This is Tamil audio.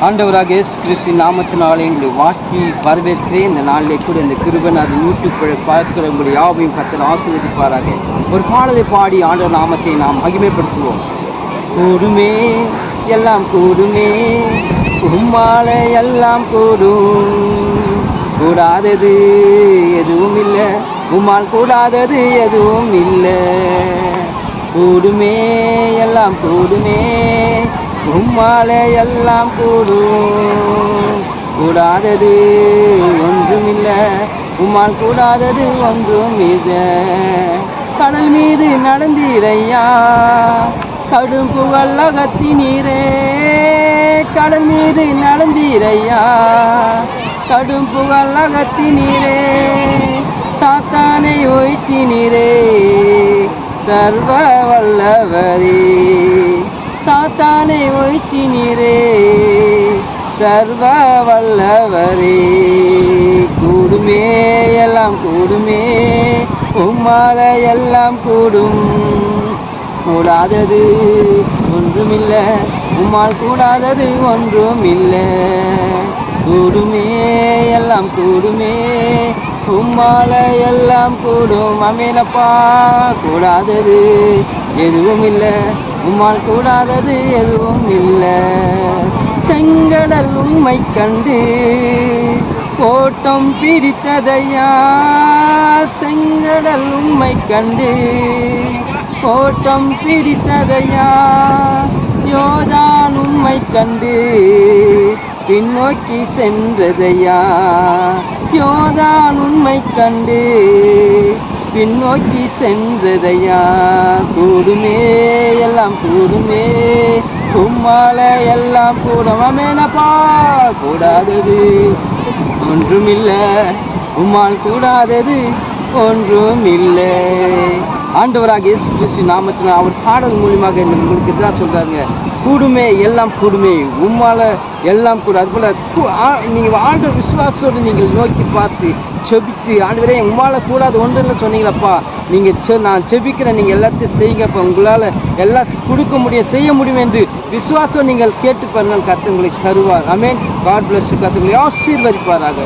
ஆண்டவராக இயேசு கிறிஸ்து நாமத்தினாலே எங்களை வாழ்த்தி வரவேற்கிறேன். இந்த நாளிலே கூட இந்த கிருபன் அது யூடியூப் பார்க்கிற உங்களை யாவையும் கர்த்தர் ஆசீர்வதிப்பாராக. ஒரு பாடலை பாடி ஆண்டவர் நாமத்தை நாம் மகிமைப்படுத்துவோம். கூடுமே எல்லாம் கூடுமே, உம்மாலே எல்லாம் கூடும், கூடாதது எதுவும் இல்லை, உம்மால் கூடாதது எதுவும் இல்லை. கூடுமே எல்லாம் கூடுமே, உம்மாலே எல்லாம் கூடும், கூடாதது ஒன்றுமில்லை, உம்மால் கூடாதது ஒன்றும் இல்லை. கடல் மீது நடந்தீரையா, கடும் புகழ் அகத்தினீரே. கடல் மீது நடந்தீரையா, கடும் புகழ் அகத்தினீரே. சாத்தானை ஒய்த்தினீரே, சர்வ வல்லவரே. சாத்தானை ஒய்த்தினீரே, சர்வ வல்லவரே. கூடுமே எல்லாம் கூடுமே, உம்மால எல்லாம் கூடும், கூடாதது ஒன்றுமில்லை, உம்மால் கூடாதது ஒன்றும் இல்லை. கூடுமே எல்லாம் கூடுமே, உம்மால எல்லாம் கூடும். அமேனப்பா. கூடாதது எதுவும் இல்லை, உம்மால் கூடாதது எதுவும் இல்லை. செங்கடல் உம்மை கண்டு ஓட்டம் பிரித்ததையா, செங்கடல் உம்மை கண்டு ஓட்டம் பிரித்ததையா. யோர்தான் உம்மை கண்டு பின்னோக்கி சென்றதையா, யோர்தான் உம்மை கண்டு பின்னோக்கி சென்றதையா. கூடுமே எல்லாம் கூடுமே, உம்மால எல்லாம் கூடும். அமேனப்பா. கூடாதது ஒன்றுமில்லை, உம்மால் கூடாதது ஒன்றும் இல்லை. ஆண்டவராக இயேசு கிறிஸ்து நாமத்தில் அவர் பாடல் மூலியமாக இந்த உங்களுக்கு தான் சொல்கிறாங்க. கூடுமே எல்லாம் கூடுமே, உம்மால எல்லாம் கூடும். அதுபோல் நீங்கள் ஆண்டவர் விசுவாசத்தோடு நீங்கள் நோக்கி பார்த்து செபித்து, ஆண்டவரே உம்மால கூடாது ஒன்றில்லை சொன்னீங்களப்பா, நீங்கள் நான் செபிக்கிறேன், நீங்கள் எல்லாத்தையும் செய்யுங்கப்பா, உங்களால் எல்லாம் கொடுக்க முடியும், செய்ய முடியும் என்று விசுவாசம் நீங்கள் கேட்டு பாருங்கள், கர்த்தர் உங்களை தருவார். ஆமென். God bless. கர்த்தர் உங்களை ஆசீர்வதிப்பாராக.